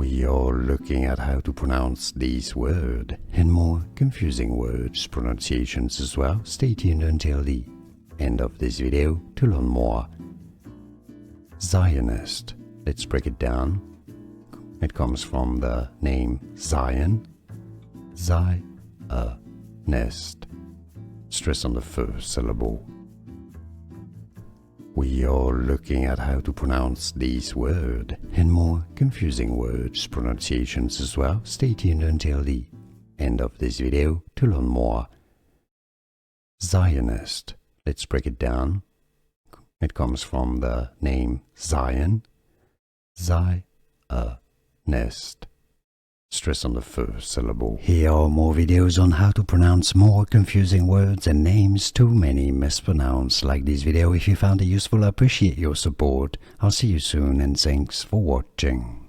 We are looking at how to pronounce this word and more confusing words, pronunciations as well. Stay tuned until the end of this video to learn more. Zionist. Let's break it down. It comes from the name Zion. Zionist. Stress on the first syllable. We are looking at how to pronounce this word and more confusing words, pronunciations as well. Stay tuned until the end of this video to learn more. Zionist. Let's break it down. It comes from the name Zion. Zionist. Stress on the first syllable. Here are more videos on how to pronounce more confusing words and names too many mispronounced. Like this video if you found it useful. I appreciate your support. I'll see you soon and thanks for watching.